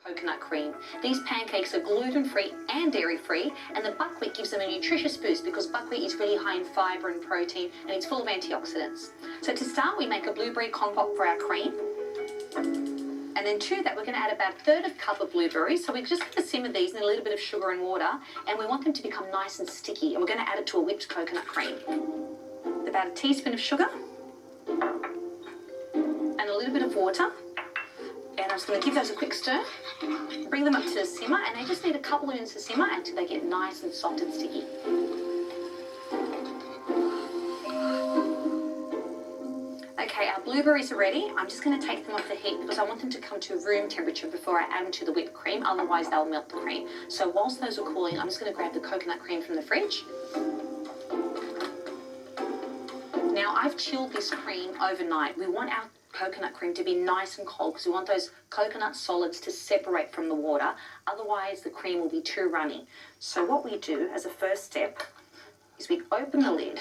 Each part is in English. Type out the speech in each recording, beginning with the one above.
coconut cream. These pancakes are gluten-free and dairy-free, and the buckwheat gives them a nutritious boost because buckwheat is really high in fibre and protein, and it's full of antioxidants. So to start, we make a blueberry compote for our cream. And then to that, we're going to add about a third of a cup of blueberries. So we're just going to simmer these in a little bit of sugar and water, and we want them to become nice and sticky. And we're going to add it to a whipped coconut cream. About a teaspoon of sugar and a little bit of water. And I'm just going to give those a quick stir, bring them up to simmer, and they just need a couple of minutes to simmer until they get nice and soft and sticky. Okay, our blueberries are ready. I'm just going to take them off the heat because I want them to come to room temperature before I add them to the whipped cream, otherwise they'll melt the cream. So whilst those are cooling, I'm just going to grab the coconut cream from the fridge. Now I've chilled this cream overnight. We want our coconut cream to be nice and cold because we want those coconut solids to separate from the water, otherwise the cream will be too runny. So what we do as a first step is we open the lid.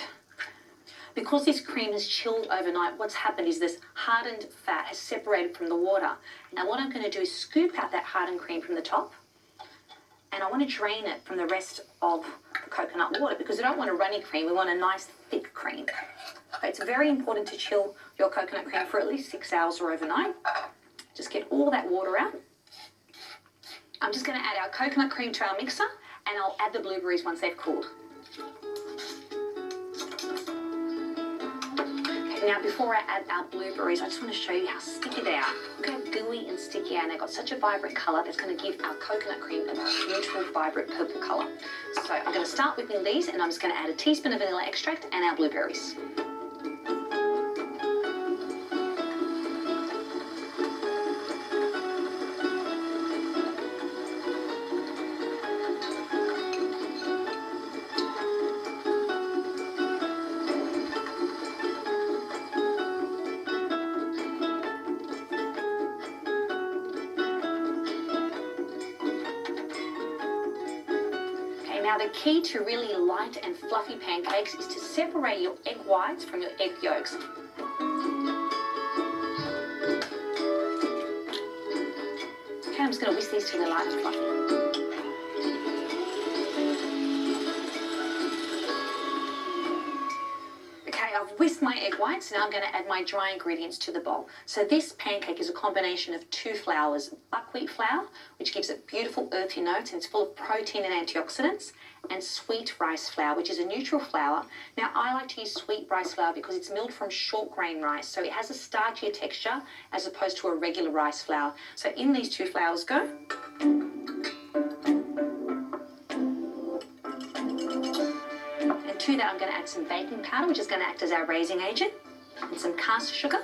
Because this cream is chilled overnight, what's happened is this hardened fat has separated from the water. Now what I'm going to do is scoop out that hardened cream from the top, and I want to drain it from the rest of the coconut water because we don't want a runny cream, we want a nice thick cream. Okay, it's very important to chill your coconut cream for at least 6 hours or overnight. Just get all that water out. I'm just going to add our coconut cream to our mixer, and I'll add the blueberries once they've cooled. Now, before I add our blueberries, I just want to show you how sticky they are. Look how gooey and sticky they are, and they've got such a vibrant colour that's going to give our coconut cream a beautiful, vibrant purple colour. So I'm going to start whipping these, and I'm just going to add a teaspoon of vanilla extract and our blueberries. Now the key to really light and fluffy pancakes is to separate your egg whites from your egg yolks. Okay, I'm just going to whisk these till they're light and fluffy. I've whisked my egg whites, now I'm going to add my dry ingredients to the bowl. So this pancake is a combination of two flours, buckwheat flour, which gives it beautiful earthy notes and it's full of protein and antioxidants, and sweet rice flour, which is a neutral flour. Now I like to use sweet rice flour because it's milled from short grain rice, so it has a starchier texture as opposed to a regular rice flour. So in these two flours go. To that, I'm going to add some baking powder, which is going to act as our raising agent, and some caster sugar,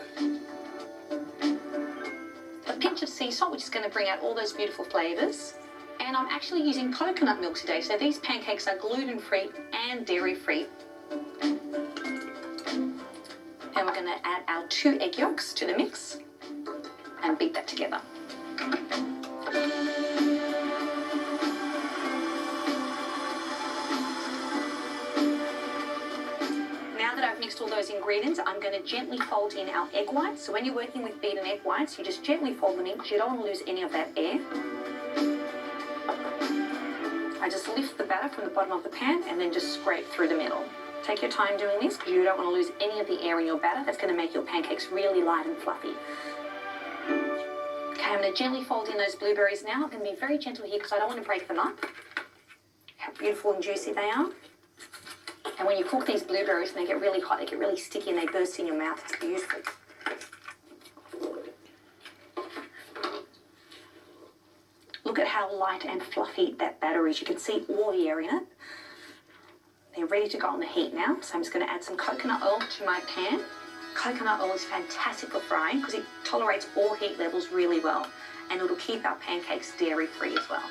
a pinch of sea salt, which is going to bring out all those beautiful flavours. And I'm actually using coconut milk today, so these pancakes are gluten-free and dairy-free. And we're going to add our 2 egg yolks to the mix and beat that together. Mixed all those ingredients, I'm going to gently fold in our egg whites. So when you're working with beaten egg whites, you just gently fold them in because you don't want to lose any of that air. I just lift the batter from the bottom of the pan and then just scrape through the middle. Take your time doing this because you don't want to lose any of the air in your batter. That's going to make your pancakes really light and fluffy. Okay, I'm going to gently fold in those blueberries now. I'm going to be very gentle here because I don't want to break them up. How beautiful and juicy they are. And when you cook these blueberries and they get really hot, they get really sticky and they burst in your mouth. It's beautiful. Look at how light and fluffy that batter is. You can see all the air in it. They're ready to go on the heat now. So I'm just going to add some coconut oil to my pan. Coconut oil is fantastic for frying because it tolerates all heat levels really well. And it'll keep our pancakes dairy-free as well.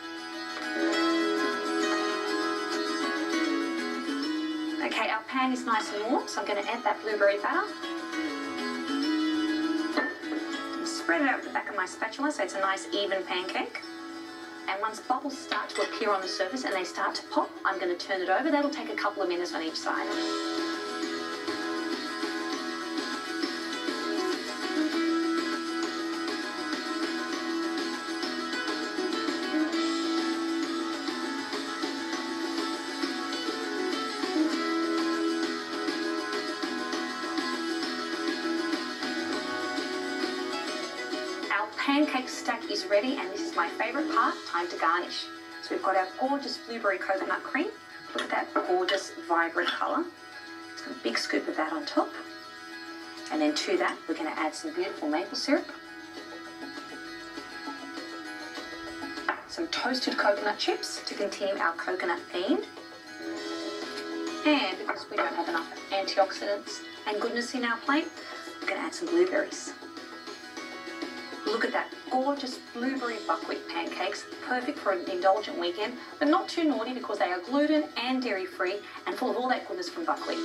Okay, our pan is nice and warm, so I'm going to add that blueberry batter. Spread it out the back of my spatula so it's a nice even pancake. And once bubbles start to appear on the surface and they start to pop, I'm going to turn it over. That'll take a couple of minutes on each side. pancake stack is ready, and this is my favourite part, time to garnish. So we've got our gorgeous blueberry coconut cream. Look at that gorgeous, vibrant colour. Just got a big scoop of that on top. And then to that, we're going to add some beautiful maple syrup. Some toasted coconut chips to continue our coconut theme. And because we don't have enough antioxidants and goodness in our plate, we're going to add some blueberries. Look at that gorgeous blueberry buckwheat pancakes, perfect for an indulgent weekend, but not too naughty because they are gluten and dairy free and full of all that goodness from buckwheat.